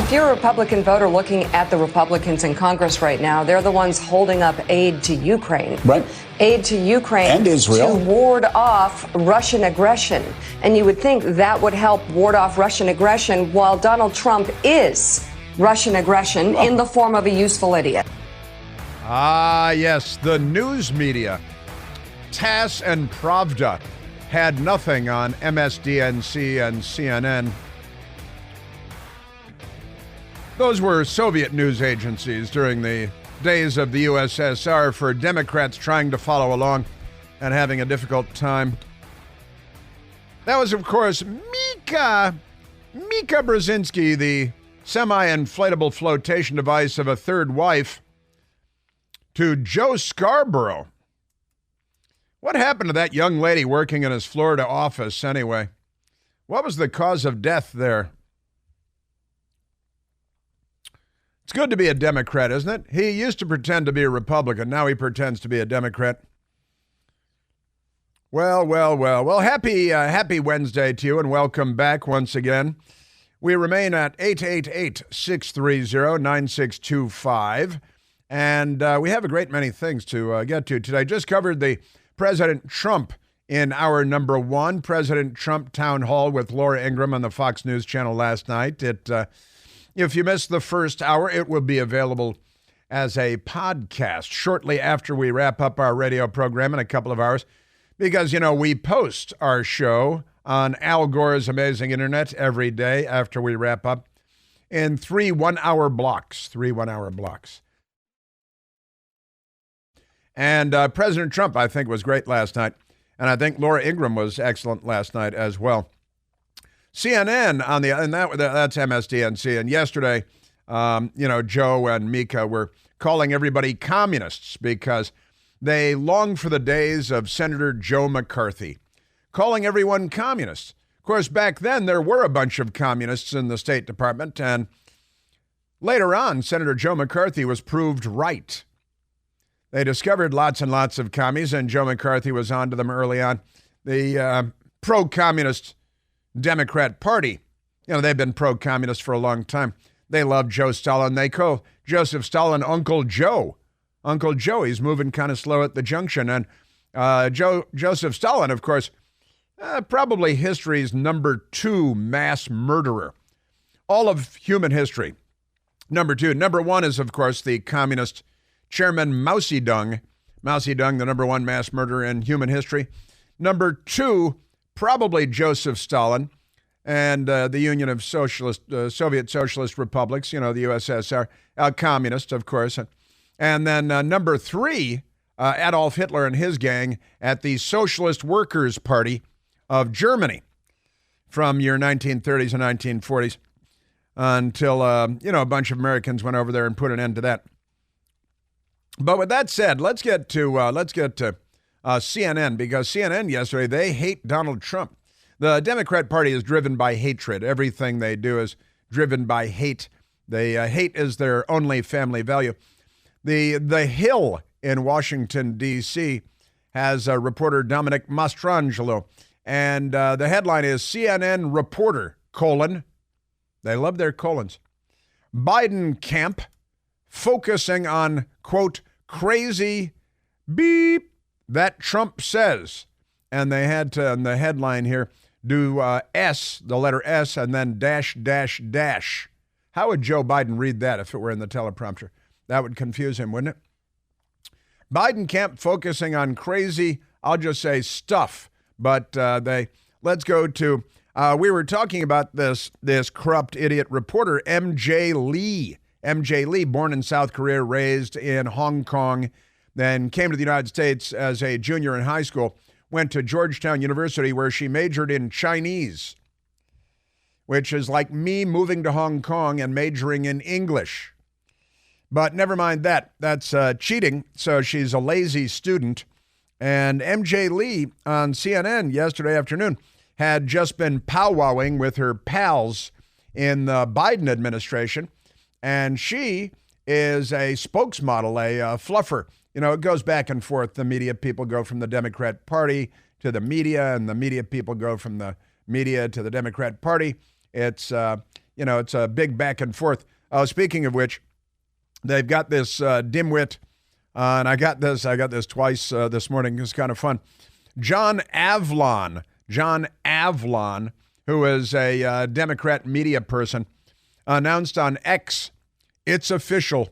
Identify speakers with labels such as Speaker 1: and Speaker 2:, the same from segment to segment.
Speaker 1: If you're a Republican voter looking at the Republicans in Congress right now, they're the ones holding up aid to Ukraine.
Speaker 2: Right.
Speaker 1: Aid to Ukraine
Speaker 2: and Israel
Speaker 1: to ward off Russian aggression. And you would think that would help ward off Russian aggression, while Donald Trump is Russian aggression in the form of a useful idiot.
Speaker 3: Ah, yes, the news media. TASS and Pravda had nothing on MSDNC and CNN. Those were Soviet news agencies during the days of the USSR for Democrats trying to follow along and having a difficult time. That was, of course, Mika Brzezinski, the semi-inflatable flotation device of a third wife, to Joe Scarborough. What happened to that young lady working in his Florida office anyway? What was the cause of death there? It's good to be a Democrat, isn't it? He used to pretend to be a Republican. Now he pretends to be a Democrat. Well, happy Wednesday to you and welcome back once again. We remain at 888-630-9625. And we have a great many things to get to today. Just covered the President Trump in hour number one. President Trump town hall with Laura Ingraham on the Fox News channel last night. If you missed the first hour, it will be available as a podcast shortly after we wrap up our radio program in a couple of hours. Because, you know, we post our show on Al Gore's Amazing Internet every day after we wrap up in 3 one-hour blocks. And President Trump, I think, was great last night. And I think Laura Ingraham was excellent last night as well. CNN that's MSDNC. And yesterday, Joe and Mika were calling everybody communists because they long for the days of Senator Joe McCarthy, calling everyone communists. Of course, back then, there were a bunch of communists in the State Department. And later on, Senator Joe McCarthy was proved right. They discovered lots and lots of commies, and Joe McCarthy was onto them early on. The pro-communist Democrat Party, they've been pro-communist for a long time. They love Joe Stalin. They call Joseph Stalin Uncle Joe. Uncle Joe, he's moving kind of slow at the junction. And Joseph Stalin, of course, probably history's number 2 mass murderer. All of human history. Number 2. Number 1 is, of course, the communist Chairman Mao Zedong. Mao Zedong, the number 1 mass murderer in human history. Number 2, probably Joseph Stalin and the Union of Soviet Socialist Republics, the USSR, communist, of course. And then number 3, Adolf Hitler and his gang at the Socialist Workers' Party of Germany from your 1930s and 1940s until, a bunch of Americans went over there and put an end to that. But with that said, let's get to CNN, because CNN yesterday, they hate Donald Trump. The Democrat Party is driven by hatred. Everything they do is driven by hate. Hate is their only family value. The Hill in Washington, D.C. has reporter Dominic Mastrangelo, and the headline is CNN reporter, : they love their colons, Biden camp focusing on, quote, crazy beep that Trump says. And they had to, in the headline here, do S, the letter S, and then dash, dash, dash. How would Joe Biden read that if it were in the teleprompter? That would confuse him, wouldn't it? Biden camp focusing on crazy, I'll just say stuff. But let's go to, we were talking about this corrupt idiot reporter, MJ Lee. MJ Lee, born in South Korea, raised in Hong Kong, then came to the United States as a junior in high school, went to Georgetown University where she majored in Chinese, which is like me moving to Hong Kong and majoring in English. But never mind that. That's cheating. So she's a lazy student. And MJ Lee on CNN yesterday afternoon had just been powwowing with her pals in the Biden administration. And she is a spokesmodel, a fluffer. It goes back and forth. The media people go from the Democrat Party to the media, and the media people go from the media to the Democrat Party. It's, it's a big back and forth. Speaking of which, they've got this dimwit, and I got this twice this morning. It's kind of fun. John Avlon, who is a Democrat media person, announced on X, "It's official.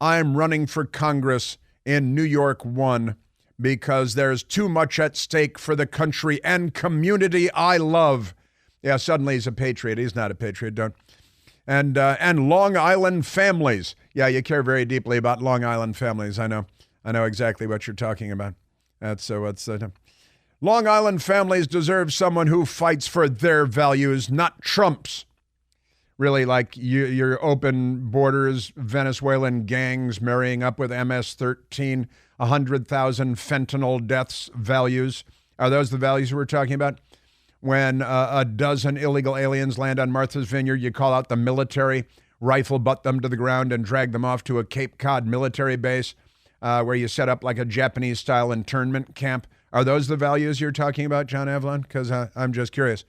Speaker 3: I'm running for Congress in New York 1 because there's too much at stake for the country and community I love." Yeah, suddenly he's a patriot. He's not a patriot, don't. And Long Island families. Yeah, you care very deeply about Long Island families. I know exactly what you're talking about. That's what's Long Island families deserve someone who fights for their values, not Trump's. Really, like your open borders, Venezuelan gangs marrying up with MS-13, 100,000 fentanyl deaths values. Are those the values we're talking about? When a dozen illegal aliens land on Martha's Vineyard, you call out the military, rifle butt them to the ground, and drag them off to a Cape Cod military base where you set up like a Japanese-style internment camp. Are those the values you're talking about, John Avlon? Because I'm just curious.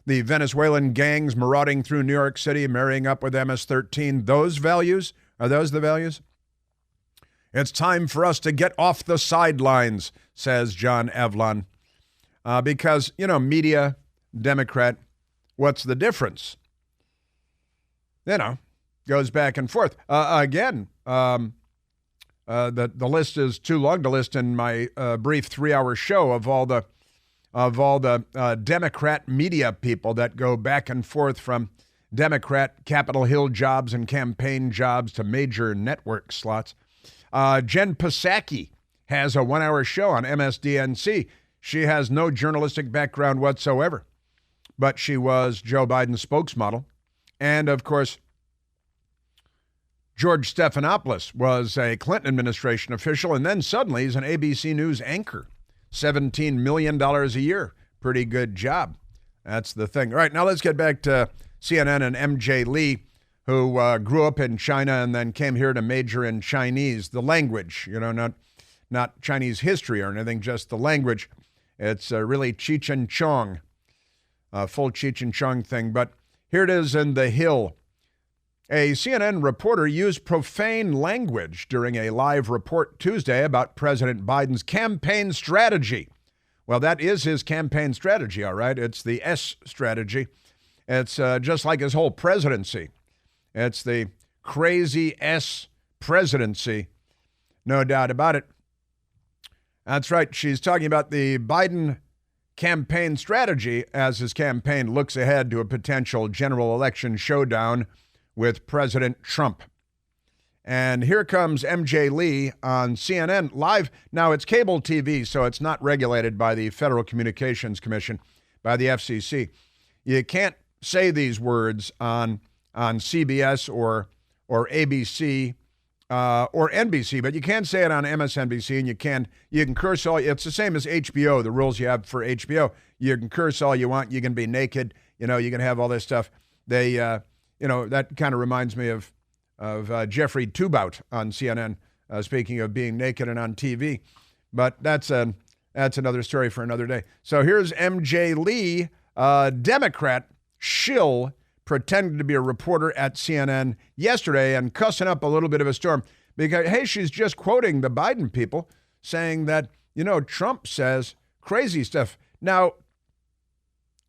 Speaker 3: The Venezuelan gangs marauding through New York City, marrying up with MS-13, those values? Are those the values? It's time for us to get off the sidelines, says John Avlon. Because, media, Democrat, what's the difference? Goes back and forth. The list is too long to list in my brief 3-hour show of all the Democrat media people that go back and forth from Democrat Capitol Hill jobs and campaign jobs to major network slots. Jen Psaki has a 1-hour show on MSDNC. She has no journalistic background whatsoever, but she was Joe Biden's spokesmodel. And, of course, George Stephanopoulos was a Clinton administration official, and then suddenly he's an ABC News anchor. $17 million a year. Pretty good job. That's the thing. All right, now let's get back to CNN and MJ Lee, who grew up in China and then came here to major in Chinese, the language, not Chinese history or anything, just the language. It's really Cheech and Chong, full Cheech and Chong thing. But here it is in The Hill. A CNN reporter used profane language during a live report Tuesday about President Biden's campaign strategy. Well, that is his campaign strategy, all right? It's the S strategy. It's just like his whole presidency. It's the crazy S presidency, no doubt about it. That's right. She's talking about the Biden campaign strategy as his campaign looks ahead to a potential general election showdown with President Trump. And here comes MJ Lee on CNN live. Now, it's cable TV, so it's not regulated by the Federal Communications Commission, by the FCC. You can't say these words on CBS or ABC or NBC, but you can say it on MSNBC, and you can curse all. It's the same as HBO, the rules you have for HBO. You can curse all you want. You can be naked. You can have all this stuff. They, that kind of reminds me of Jeffrey Tubout on CNN, speaking of being naked and on TV. But that's another story for another day. So here's MJ Lee, Democrat shill, pretending to be a reporter at CNN yesterday and cussing up a little bit of a storm because, hey, she's just quoting the Biden people saying that, Trump says crazy stuff. Now,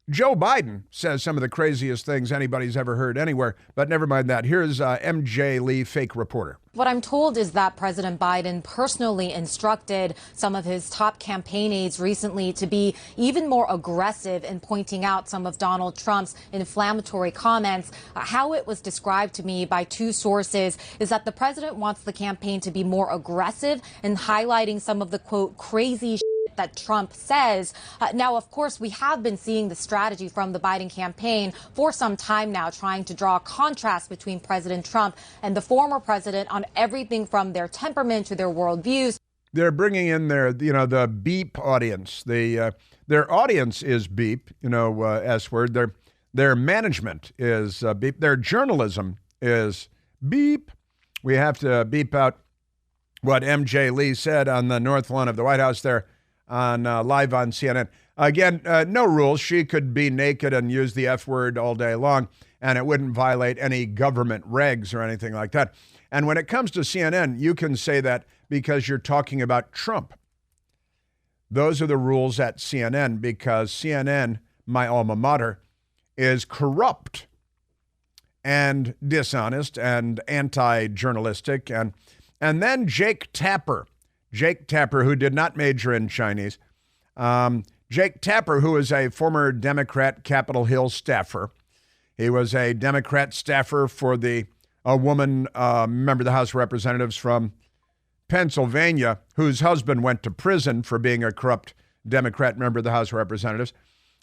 Speaker 3: Joe Biden says some of the craziest things anybody's ever heard anywhere, but never mind that. Here's MJ Lee, fake reporter.
Speaker 2: What I'm told is that President Biden personally instructed some of his top campaign aides recently to be even more aggressive in pointing out some of Donald Trump's inflammatory comments. How it was described to me by two sources is that the president wants the campaign to be more aggressive in highlighting some of the, quote, crazy that Trump says. Now, of course, we have been seeing the strategy from the Biden campaign for some time now, trying to draw a contrast between President Trump and the former president on everything from their temperament to their worldviews.
Speaker 3: They're bringing in the beep audience. Their audience is beep, S word. Their management is beep. Their journalism is beep. We have to beep out what MJ Lee said on the north lawn of the White House there on live on CNN. Again, no rules. She could be naked and use the F word all day long. and it wouldn't violate any government regs or anything like that. And when it comes to CNN, you can say that because you're talking about Trump. Those are the rules at CNN because CNN, my alma mater, is corrupt and dishonest and anti-journalistic. And then Jake Tapper, who did not major in Chinese, Jake Tapper, who is a former Democrat Capitol Hill staffer. He was a Democrat staffer for a woman, member of the House of Representatives from Pennsylvania, whose husband went to prison for being a corrupt Democrat member of the House of Representatives,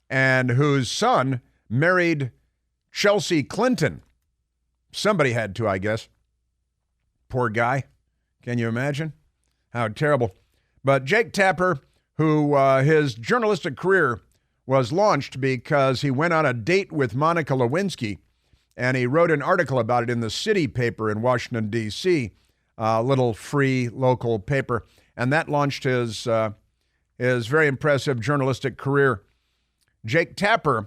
Speaker 3: and whose son married Chelsea Clinton. Somebody had to, I guess. Poor guy. Can you imagine? How terrible. But Jake Tapper, who his journalistic career was launched because he went on a date with Monica Lewinsky, and he wrote an article about it in the City paper in Washington, D.C., a little free local paper, and that launched his very impressive journalistic career. Jake Tapper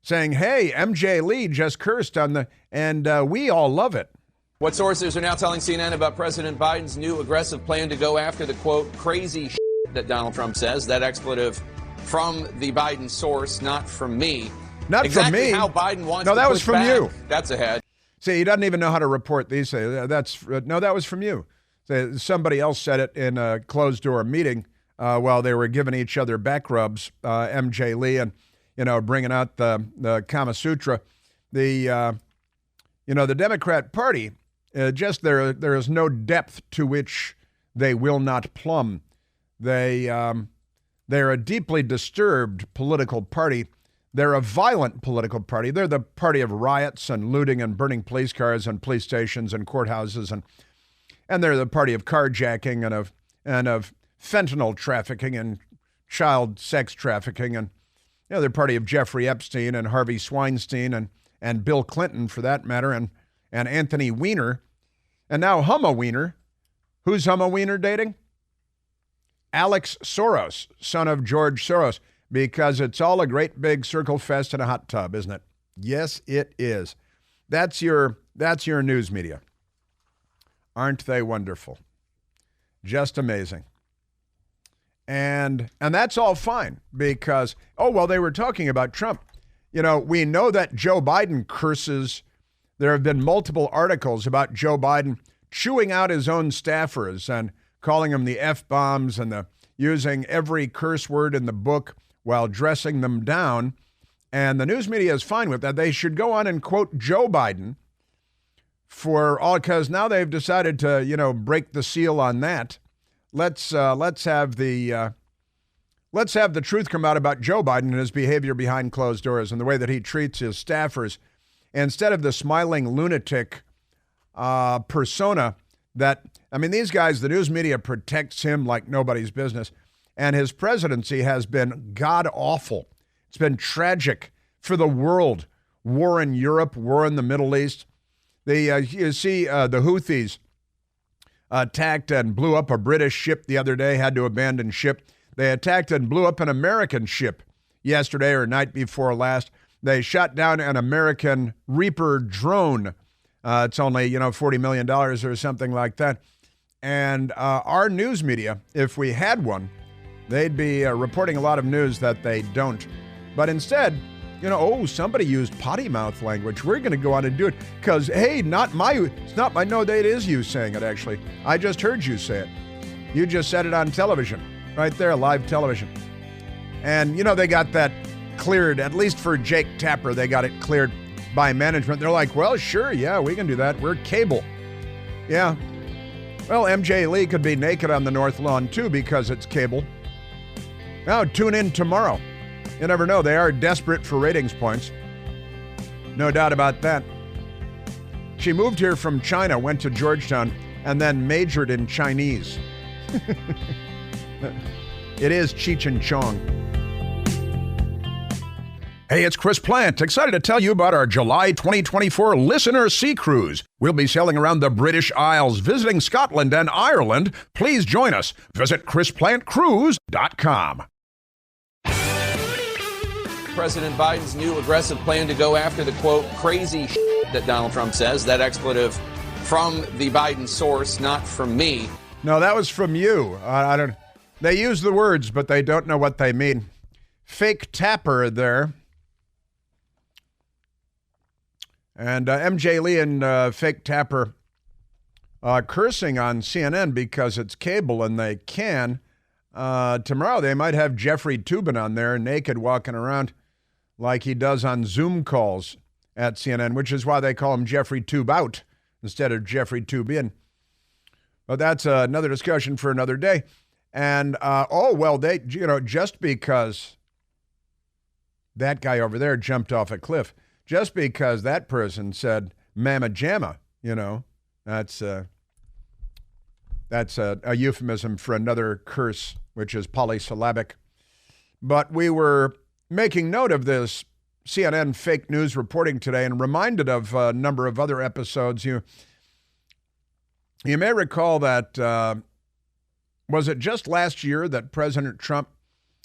Speaker 3: saying, hey, MJ Lee just cursed and we all love it.
Speaker 4: What sources are now telling CNN about President Biden's new aggressive plan to go after the, quote, crazy shit that Donald Trump says? That expletive from the Biden source, not from me.
Speaker 3: Not
Speaker 4: exactly
Speaker 3: from me.
Speaker 4: How Biden wants
Speaker 3: no,
Speaker 4: to
Speaker 3: that
Speaker 4: push
Speaker 3: was from
Speaker 4: back.
Speaker 3: you.
Speaker 4: That's ahead.
Speaker 3: See, he doesn't even know how to report these. No, that was from you. Somebody else said it in a closed-door meeting while they were giving each other back rubs, MJ Lee, and, bringing out the Kama Sutra. The Democrat Party, there is no depth to which they will not plumb. They're a deeply disturbed political party. They're a violent political party. They're the party of riots and looting and burning police cars and police stations and courthouses, and they're the party of carjacking and of fentanyl trafficking and child sex trafficking, and they're the party of Jeffrey Epstein and Harvey Weinstein and Bill Clinton, for that matter, and Anthony Weiner, and now Humma Weiner. Who's Humma Weiner dating? Alex Soros, son of George Soros. Because it's all a great big circle fest in a hot tub, isn't it? Yes, it is. That's your news media. Aren't they wonderful? Just amazing. And that's all fine because, they were talking about Trump. We know that Joe Biden curses. There have been multiple articles about Joe Biden chewing out his own staffers and calling them the F-bombs and using every curse word in the book while dressing them down. And the news media is fine with that. They should go on and quote Joe Biden because now they've decided to, break the seal on that. Let's have the truth come out about Joe Biden and his behavior behind closed doors and the way that he treats his staffers instead of the smiling lunatic persona that, these guys, the news media protects him like nobody's business. And his presidency has been god-awful. It's been tragic for the world. War in Europe, war in the Middle East. The Houthis attacked and blew up a British ship the other day, had to abandon ship. They attacked and blew up an American ship yesterday or night before last. They shot down an American Reaper drone. It's only, $40 million or something like that. And our news media, if we had one, they'd be reporting a lot of news that they don't. But instead, somebody used potty mouth language. We're going to go on and do it because, hey, it's not my, no, it is you saying it, actually. I just heard you say it. You just said it on television, right there, live television. And, they got that cleared, at least for Jake Tapper, they got it cleared by management. They're like, well, sure, yeah, we can do that. We're cable. Yeah. Well, MJ Lee could be naked on the North Lawn, too, because it's cable. Now, tune in tomorrow. You never know. They are desperate for ratings points. No doubt about that. She moved here from China, went to Georgetown, and then majored in Chinese. It is Cheech and Chong. Hey, it's Chris Plant. Excited to tell you about our July 2024 Listener Sea Cruise. We'll be sailing around the British Isles, visiting Scotland and Ireland. Please join us. Visit ChrisPlantCruise.com.
Speaker 4: President Biden's new aggressive plan to go after the, quote, crazy that Donald Trump says. That expletive from the Biden source, not from me.
Speaker 3: No, that was from you. I don't. They use the words, but they don't know what they mean. Fake tapper there. And MJ Lee and Fake Tapper cursing on CNN because it's cable and they can. Tomorrow they might have Jeffrey Toobin on there naked walking around like he does on Zoom calls at CNN, which is why they call him Jeffrey Tube Out instead of Jeffrey Tube In. But that's another discussion for another day. And, they, just because that guy over there jumped off a cliff, just because that person said mamma jamma, that's a euphemism for another curse, which is polysyllabic. But we were making note of this CNN fake news reporting today and reminded of a number of other episodes. You may recall that, was it just last year that President Trump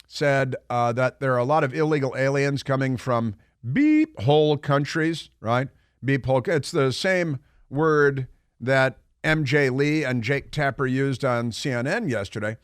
Speaker 3: said that there are a lot of illegal aliens coming from beep hole countries, right? Beep hole. It's the same word that MJ Lee and Jake Tapper used on CNN yesterday.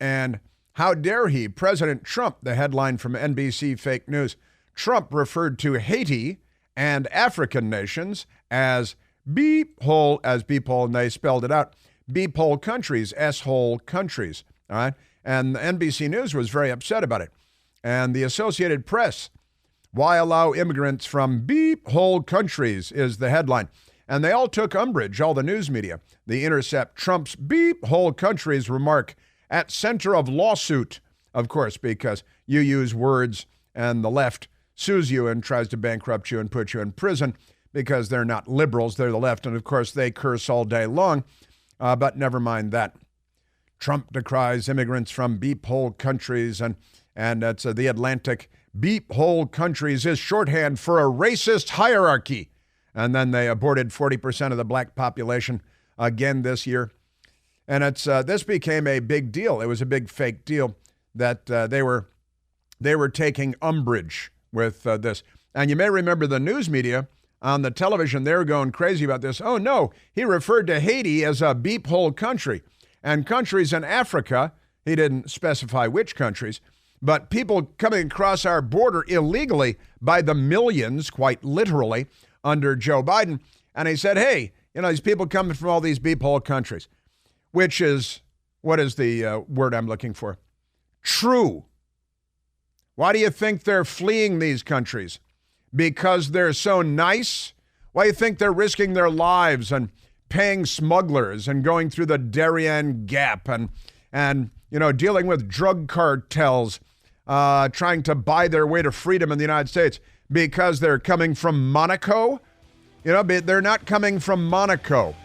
Speaker 3: And how dare he, President Trump, the headline from NBC Fake News, Trump referred to Haiti and African nations as beep hole, and they spelled it out, beep hole countries, S-hole countries, all right? And NBC News was very upset about it. And the Associated Press, why allow immigrants from beep hole countries is the headline. And they all took umbrage, all the news media. The Intercept, Trump's beep hole countries remark at center of lawsuit, of course, because you use words and the left sues you and tries to bankrupt you and put you in prison because they're not liberals, they're the left. And of course, they curse all day long, but never mind that. Trump decries immigrants from beep hole countries, and that's the Atlantic. Beep hole countries is shorthand for a racist hierarchy. And then they aborted 40% of the black population again this year. And this became a big deal. It was a big fake deal that they were taking umbrage with this. And you may remember the news media on the television, they were going crazy about this. Oh, no, he referred to Haiti as a beep hole country. And countries in Africa, he didn't specify which countries, but people coming across our border illegally by the millions, quite literally, under Joe Biden. And he said, hey, these people coming from all these beep hole countries, which is, what is the word I'm looking for? True. Why do you think they're fleeing these countries? Because they're so nice? Why do you think they're risking their lives and paying smugglers and going through the Darien Gap and dealing with drug cartels, trying to buy their way to freedom in the United States? Because they're coming from Monaco? They're not coming from Monaco.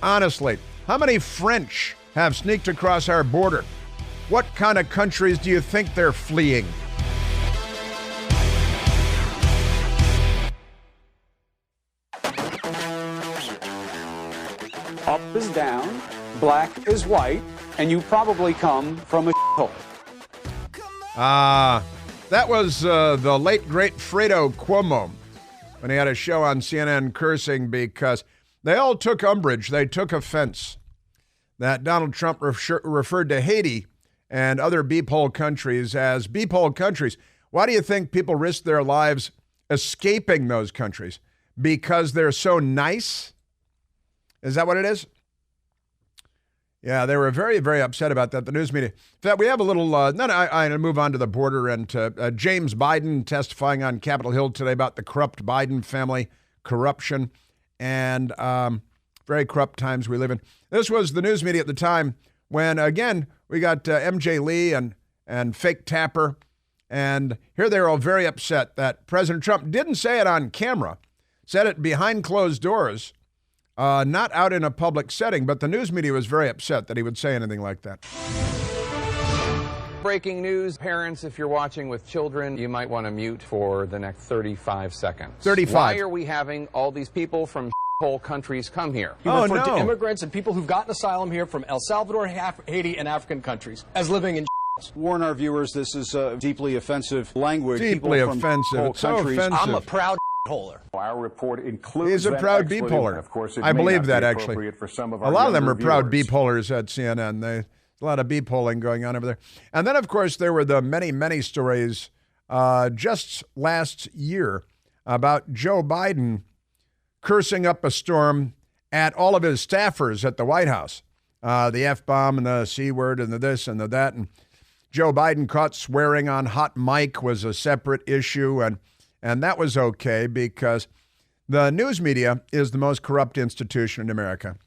Speaker 3: Honestly, how many French have sneaked across our border? What kind of countries do you think they're fleeing?
Speaker 5: Up is down, black is white, and you probably come from a hole.
Speaker 3: That was the late, great Fredo Cuomo when he had a show on CNN cursing because they all took umbrage. They took offense that Donald Trump referred to Haiti and other beep hole countries as beep hole countries. Why do you think people risk their lives escaping those countries? Because they're so nice? Is that what it is? Yeah, they were very, very upset about that, the news media. In fact, we have a little, I'm going to move on to the border and James Biden testifying on Capitol Hill today about the corrupt Biden family, corruption, and very corrupt times we live in. This was the news media at the time when, again, we got MJ Lee and Fake Tapper, and here they were all very upset that President Trump didn't say it on camera, said it behind closed doors, not out in a public setting, but the news media was very upset that he would say anything like that.
Speaker 4: Breaking news. Parents, if you're watching with children, you might want to mute for the next 35 seconds.
Speaker 3: 35.
Speaker 4: Why are we having all these people from whole countries come here?
Speaker 6: He referred to immigrants and people who've gotten asylum here from El Salvador, Haiti, and African countries as living in
Speaker 5: Warn our viewers, this is deeply offensive language.
Speaker 3: Deeply
Speaker 5: People from
Speaker 3: offensive.
Speaker 5: whole
Speaker 3: It's so
Speaker 5: countries-
Speaker 3: offensive.
Speaker 6: I'm a proud holer.
Speaker 7: Our report includes
Speaker 3: He's a
Speaker 7: that
Speaker 3: proud
Speaker 7: expletive.
Speaker 3: bipolar.
Speaker 7: Of course, it
Speaker 3: I
Speaker 7: may
Speaker 3: believe
Speaker 7: not
Speaker 3: that,
Speaker 7: be
Speaker 3: actually.
Speaker 7: appropriate for some of
Speaker 3: A
Speaker 7: our
Speaker 3: lot of them are
Speaker 7: younger
Speaker 3: proud
Speaker 7: viewers.
Speaker 3: bipolars at CNN. There's a lot of bipolling going on over there. And then, of course, there were the many, many stories just last year about Joe Biden cursing up a storm at all of his staffers at the White House. The F-bomb and the C-word and the this and the that. And Joe Biden caught swearing on hot mic was a separate issue. And that was okay because the news media is the most corrupt institution in America.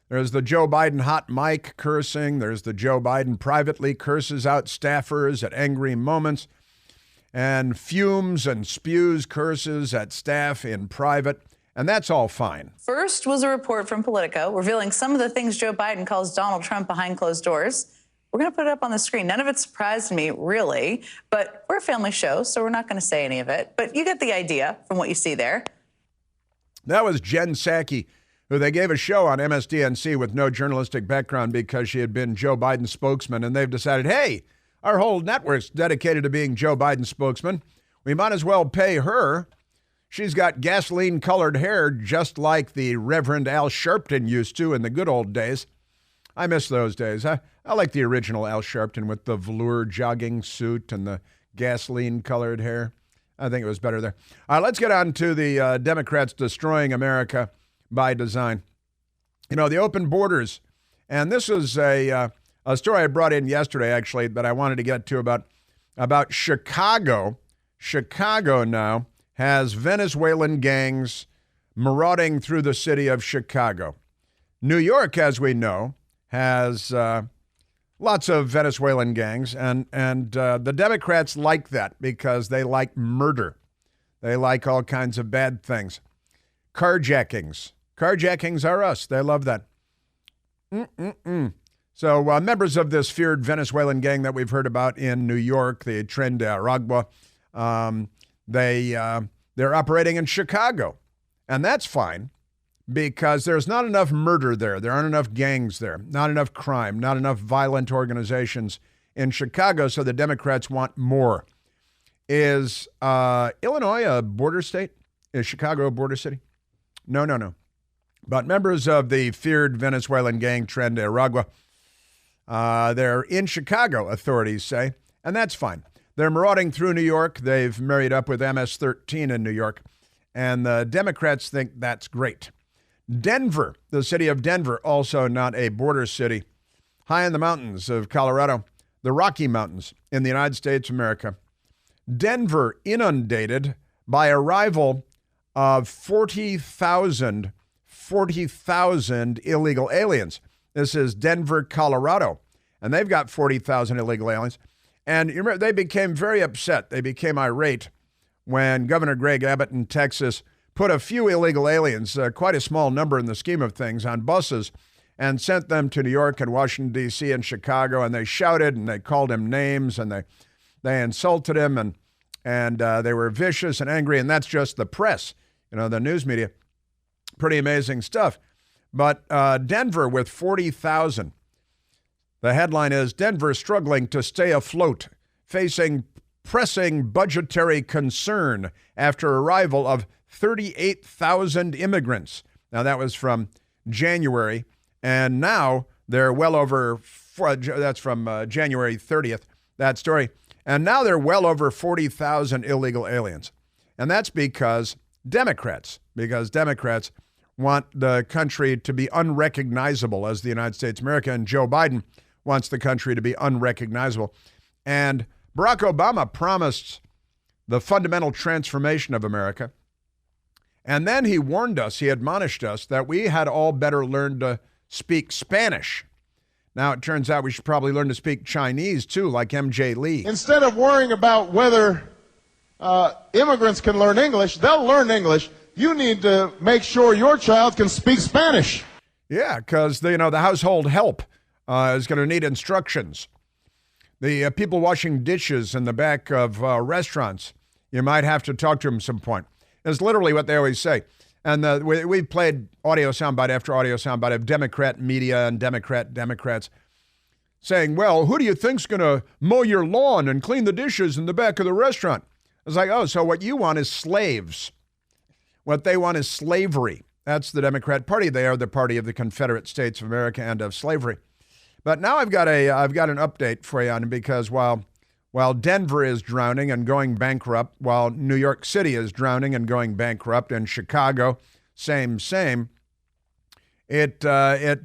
Speaker 3: There's the Joe Biden hot mic cursing. There's the Joe Biden privately curses out staffers at angry moments and fumes and spews curses at staff in private. And that's all fine.
Speaker 8: First was a report from Politico revealing some of the things Joe Biden calls Donald Trump behind closed doors. We're going to put it up on the screen. None of it surprised me, really, but we're a family show, so we're not going to say any of it. But you get the idea from what you see there.
Speaker 3: That was Jen Psaki, who they gave a show on MSDNC with no journalistic background because she had been Joe Biden's spokesman, and they've decided, hey, our whole network's dedicated to being Joe Biden's spokesman. We might as well pay her. She's got gasoline-colored hair just like the Reverend Al Sharpton used to in the good old days. I miss those days. I like the original Al Sharpton with the velour jogging suit and the gasoline-colored hair. I think it was better there. All right, let's get on to the Democrats destroying America by design. You know, the open borders. And this is a story I brought in yesterday, actually, that I wanted to get to about Chicago. Chicago now has Venezuelan gangs marauding through the city of Chicago. New York, as we know, has lots of Venezuelan gangs, and the Democrats like that because they like murder. They like all kinds of bad things. Carjackings. Carjackings are us. They love that. So members of this feared Venezuelan gang that we've heard about in New York, the Tren de Aragua, they're operating in Chicago, and that's fine. Because there's not enough murder there. There aren't enough gangs there, not enough crime, not enough violent organizations in Chicago, so the Democrats want more. Is Illinois a border state? Is Chicago a border city? No. But members of the feared Venezuelan gang Tren de Aragua, they're in Chicago, authorities say, and that's fine. They're marauding through New York. They've married up with MS-13 in New York, and the Democrats think that's great. Denver, the city of Denver, also not a border city, high in the mountains of Colorado, the Rocky Mountains in the United States of America. Denver inundated by arrival of 40,000 illegal aliens. This is Denver, Colorado, and they've got 40,000 illegal aliens. And you remember, they became very upset. They became irate when Governor Greg Abbott in Texas put a few illegal aliens, quite a small number in the scheme of things, on buses and sent them to New York and Washington, D.C. and Chicago. And they shouted and they called him names and they insulted him and they were vicious and angry. And that's just the press, the news media. Pretty amazing stuff. But Denver with 40,000. The headline is Denver struggling to stay afloat, facing pressing budgetary concern after arrival of 38,000 immigrants. Now, that was from January, and now they're well over, that's from January 30th, that story. And now they're well over 40,000 illegal aliens. And that's because Democrats want the country to be unrecognizable as the United States of America, and Joe Biden wants the country to be unrecognizable. And Barack Obama promised the fundamental transformation of America. And then he warned us, he admonished us, that we had all better learn to speak Spanish. Now, it turns out we should probably learn to speak Chinese, too, like M.J. Lee.
Speaker 9: Instead of worrying about whether immigrants can learn English, they'll learn English. You need to make sure your child can speak Spanish.
Speaker 3: Yeah, because, the household help is going to need instructions. The people washing dishes in the back of restaurants, you might have to talk to them at some point. It's literally what they always say. And we've played audio soundbite after audio soundbite of Democrat media and Democrats saying, well, who do you think's going to mow your lawn and clean the dishes in the back of the restaurant? I was like, oh, so what you want is slaves. What they want is slavery. That's the Democrat Party. They are the party of the Confederate States of America and of slavery. But now I've got an update for you on it, because while Denver is drowning and going bankrupt, while New York City is drowning and going bankrupt, and Chicago, same, it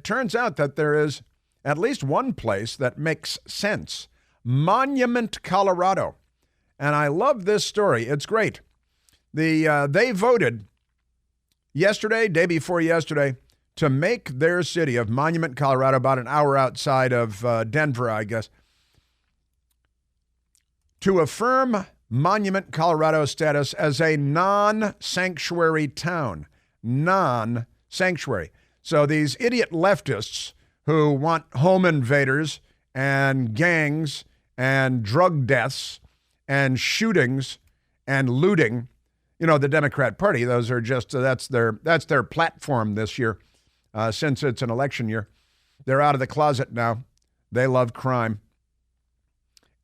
Speaker 3: turns out that there is at least one place that makes sense. Monument, Colorado. And I love this story. It's great. They voted yesterday, day before yesterday, to make their city of Monument, Colorado, about an hour outside of Denver, I guess, to affirm Monument, Colorado status as a non-sanctuary town. Non-sanctuary. So these idiot leftists who want home invaders and gangs and drug deaths and shootings and looting, you know, the Democrat Party, those are just, that's their platform this year, since it's an election year. They're out of the closet now. They love crime.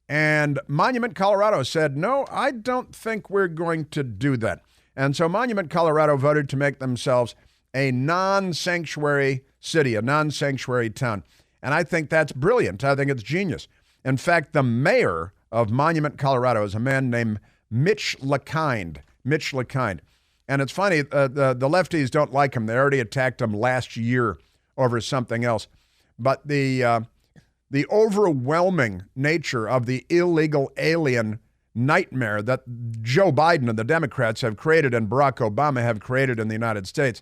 Speaker 3: And Monument, Colorado said, no, I don't think we're going to do that. And so Monument, Colorado voted to make themselves a non-sanctuary city, a non-sanctuary town. And I think that's brilliant. I think it's genius. In fact, the mayor of Monument, Colorado is a man named Mitch LeKind. And it's funny, the lefties don't like him. They already attacked him last year over something else. But the overwhelming nature of the illegal alien nightmare that Joe Biden and the Democrats have created and Barack Obama have created in the United States,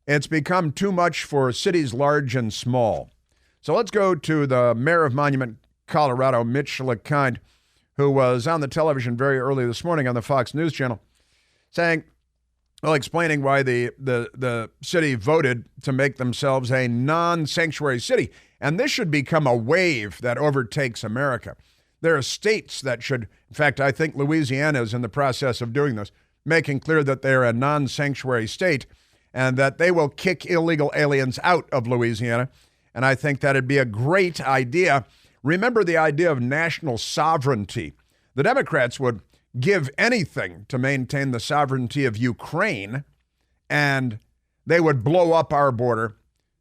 Speaker 3: it's become too much for cities large and small. So let's go to the mayor of Monument, Colorado, Mitch LeKind, who was on the television very early this morning on the Fox News Channel, explaining why the city voted to make themselves a non-sanctuary city. And this should become a wave that overtakes America. There are states that should, in fact, I think Louisiana is in the process of doing this, making clear that they're a non-sanctuary state and that they will kick illegal aliens out of Louisiana. And I think that'd be a great idea. Remember the idea of national sovereignty. The Democrats would give anything to maintain the sovereignty of Ukraine, and they would blow up our border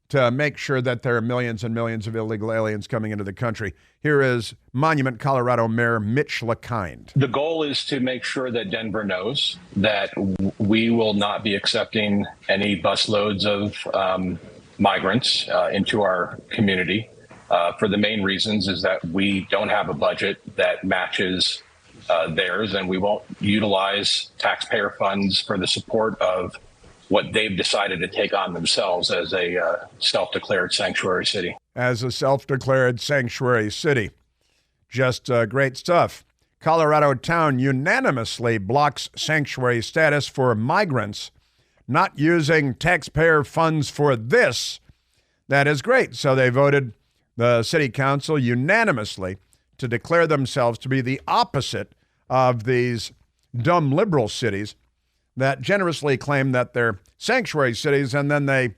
Speaker 3: to make sure that there are millions and millions of illegal aliens coming into the country. Here is Monument, Colorado Mayor Mitch LeKind.
Speaker 6: The goal is to make sure that Denver knows that we will not be accepting any busloads of migrants into our community. For the main reasons is that we don't have a budget that matches theirs, and we won't utilize taxpayer funds for the support of what they've decided to take on themselves as a self-declared sanctuary city.
Speaker 3: As a self-declared sanctuary city. Just great stuff. Colorado town unanimously blocks sanctuary status for migrants, not using taxpayer funds for this. That is great. So they voted, the city council, unanimously to declare themselves to be the opposite of these dumb liberal cities that generously claim that they're sanctuary cities, and then they,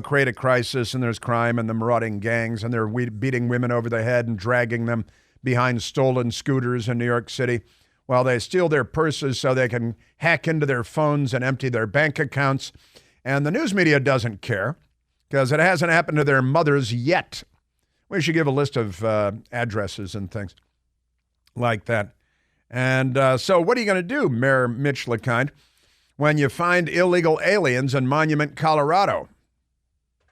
Speaker 3: create a crisis, and there's crime and the marauding gangs, and they're beating women over the head and dragging them behind stolen scooters in New York City while they steal their purses so they can hack into their phones and empty their bank accounts. And the news media doesn't care because it hasn't happened to their mothers yet. We should give a list of addresses and things like that. And so what are you going to do, Mayor Mitch LeKind, when you find illegal aliens in Monument, Colorado?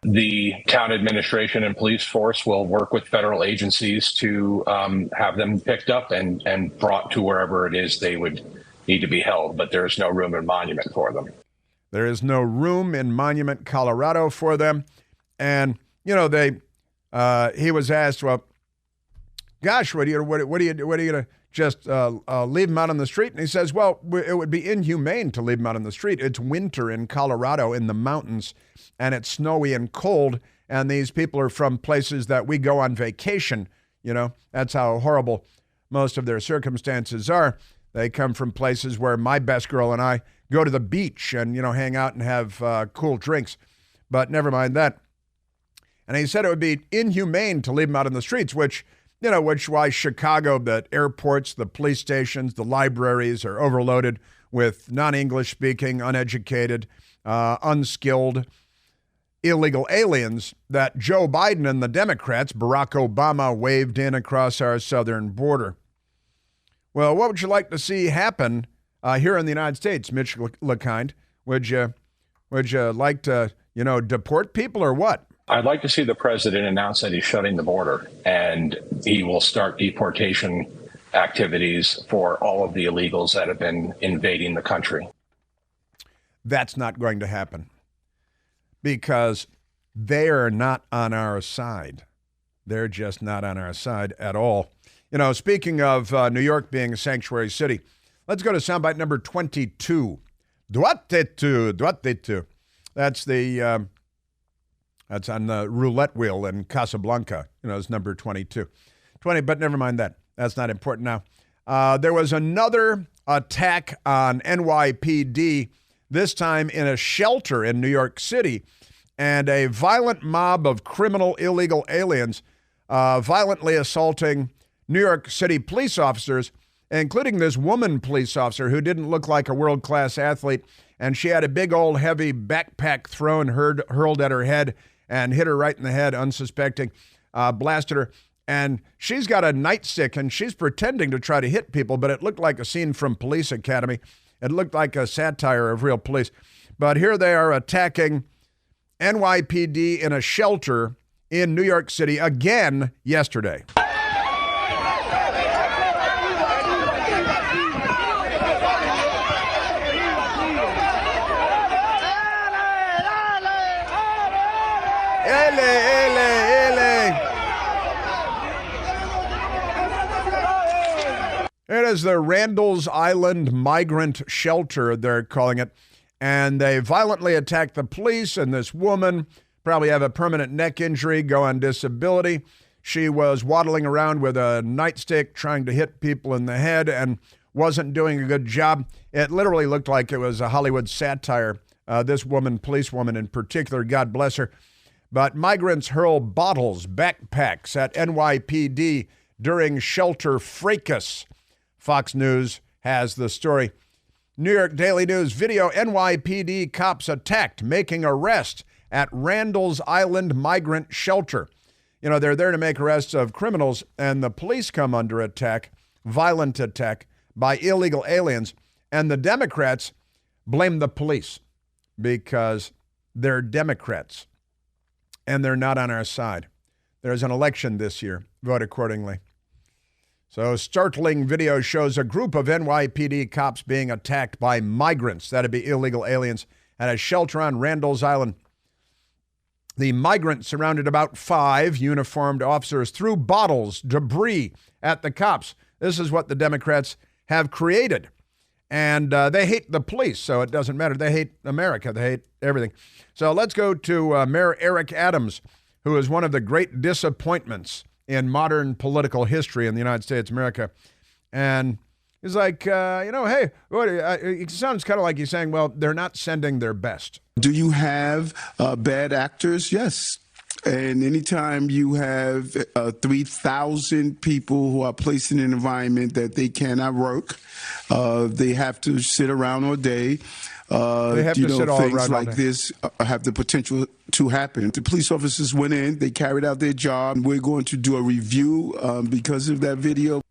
Speaker 6: The town administration and police force will work with federal agencies to have them picked up and brought to wherever it is they would need to be held. But there is no room in Monument for them.
Speaker 3: There is no room in Monument, Colorado for them. And, he was asked, well, gosh, what are you going to just leave them out on the street? And he says, well, it would be inhumane to leave them out on the street. It's winter in Colorado in the mountains, and it's snowy and cold, and these people are from places that we go on vacation. That's how horrible most of their circumstances are. They come from places where my best girl and I go to the beach and, hang out and have cool drinks. But never mind that. And he said it would be inhumane to leave them out in the streets, which why Chicago, the airports, the police stations, the libraries are overloaded with non-English speaking, uneducated, unskilled, illegal aliens that Joe Biden and the Democrats, Barack Obama, waved in across our southern border. Well, what would you like to see happen here in the United States, Mitch LeKind? Would you like to, deport people or what?
Speaker 6: I'd like to see the president announce that he's shutting the border and he will start deportation activities for all of the illegals that have been invading the country.
Speaker 3: That's not going to happen because they are not on our side. They're just not on our side at all. Speaking of New York being a sanctuary city, let's go to soundbite number 22. Duatetu. That's on the roulette wheel in Casablanca. It's number 22. But never mind that. That's not important now. There was another attack on NYPD, this time in a shelter in New York City, and a violent mob of criminal illegal aliens violently assaulting New York City police officers, including this woman police officer who didn't look like a world-class athlete, and she had a big old heavy backpack hurled at her head and hit her right in the head, unsuspecting, blasted her. And she's got a nightstick, and she's pretending to try to hit people, but it looked like a scene from Police Academy. It looked like a satire of real police. But here they are attacking NYPD in a shelter in New York City again yesterday. It is the Randall's Island Migrant Shelter, they're calling it. And they violently attacked the police, and this woman probably have a permanent neck injury, go on disability. She was waddling around with a nightstick trying to hit people in the head and wasn't doing a good job. It literally looked like it was a Hollywood satire. This woman, policewoman in particular, God bless her. But migrants hurl bottles, backpacks at NYPD during shelter fracas. Fox News has the story. New York Daily News video, NYPD cops attacked, making arrest at Randall's Island Migrant Shelter. They're there to make arrests of criminals, and the police come under attack, violent attack by illegal aliens, and the Democrats blame the police because they're Democrats. And they're not on our side. There's an election this year. Vote accordingly. So startling video shows a group of NYPD cops being attacked by migrants, that'd be illegal aliens, at a shelter on Randall's Island. The migrants surrounded about 5 uniformed officers, threw bottles, debris at the cops. This is what the Democrats have created. And they hate the police, so it doesn't matter. They hate America. They hate everything. So let's go to Mayor Eric Adams, who is one of the great disappointments in modern political history in the United States of America. And he's like, hey, it sounds kind of like he's saying, well, they're not sending their best.
Speaker 7: Do you have bad actors? Yes. And anytime you have 3,000 people who are placed in an environment that they cannot work, they have to sit around all day.
Speaker 3: They have to sit all
Speaker 7: things
Speaker 3: around
Speaker 7: like
Speaker 3: all day.
Speaker 7: this have the potential to happen. The police officers went in, they carried out their job. We're going to do a review because of that video.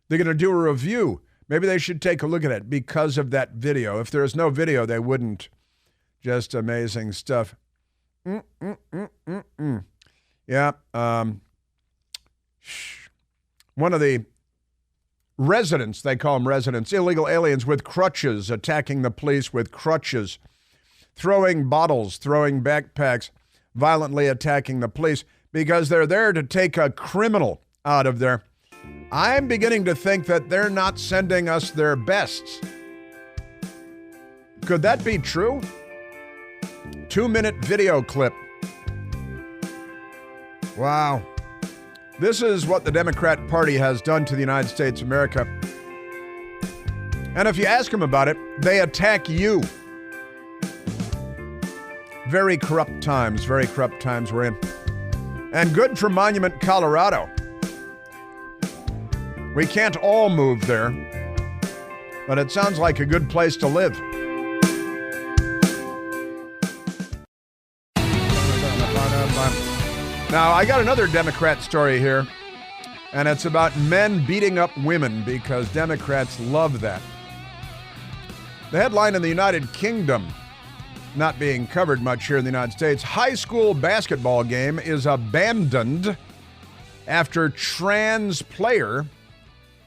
Speaker 3: They're going to do a review. Maybe they should take a look at it because of that video. If there was no video, they wouldn't. Just amazing stuff. Yeah. One of the residents, they call them residents, illegal aliens with crutches, attacking the police with crutches, throwing bottles, throwing backpacks, violently attacking the police because they're there to take a criminal out of there. I'm beginning to think that they're not sending us their best. Could that be true? 2-minute video clip. Wow. This is what the Democrat Party has done to the United States of America. And if you ask them about it, they attack you. Very corrupt times we're in. And good for Monument, Colorado. We can't all move there, but it sounds like a good place to live. Now, I got another Democrat story here, and it's about men beating up women because Democrats love that. The headline in the United Kingdom, not being covered much here in the United States, high school basketball game is abandoned after trans player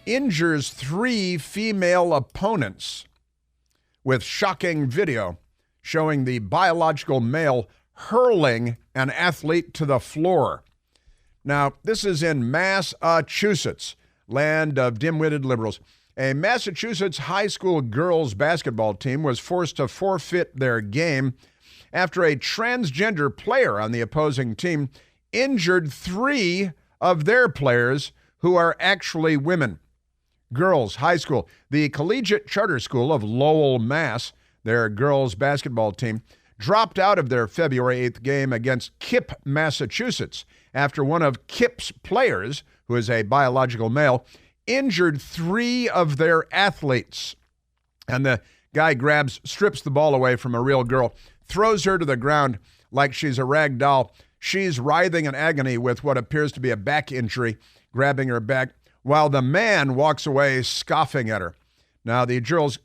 Speaker 3: injures 3 female opponents with shocking video showing the biological male hurling an athlete to the floor. Now, this is in Massachusetts, land of dim-witted liberals. A Massachusetts high school girls basketball team was forced to forfeit their game after a transgender player on the opposing team injured 3 of their players who are actually women. Girls high school. The Collegiate Charter School of Lowell, Mass., their girls basketball team, dropped out of their February 8th game against Kip, Massachusetts, after one of Kip's players, who is a biological male, injured 3 of their athletes. And the guy strips the ball away from a real girl, throws her to the ground like she's a rag doll. She's writhing in agony with what appears to be a back injury, grabbing her back, while the man walks away scoffing at her. Now, the girls'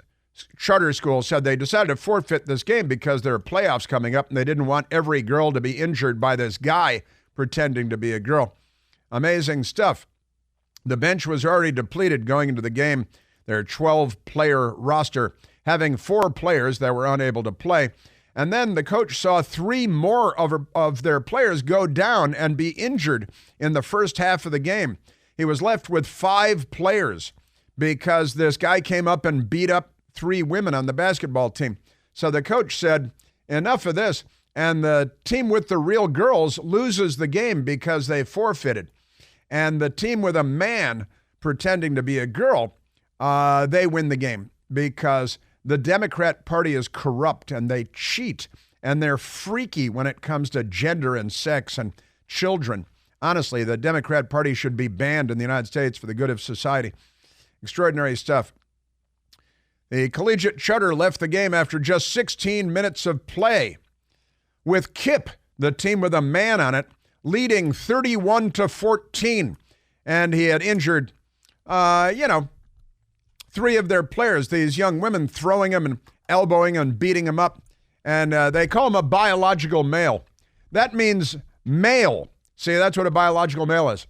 Speaker 3: charter school said they decided to forfeit this game because there are playoffs coming up and they didn't want every girl to be injured by this guy pretending to be a girl. Amazing stuff. The bench was already depleted going into the game, their 12-player roster, having 4 players that were unable to play. And then the coach saw 3 more of their players go down and be injured in the first half of the game. He was left with 5 players because this guy came up and beat up 3 women on the basketball team. So the coach said, enough of this. And the team with the real girls loses the game because they forfeited. And the team with a man pretending to be a girl, they win the game because the Democrat Party is corrupt and they cheat and they're freaky when it comes to gender and sex and children. Honestly, the Democrat Party should be banned in the United States for the good of society. Extraordinary stuff. The Collegiate Charter left the game after just 16 minutes of play, with Kip, the team with a man on it, leading 31-14. And he had injured, 3 of their players, these young women throwing him and elbowing and beating him up. And they call him a biological male. That means male. See, that's what a biological male is.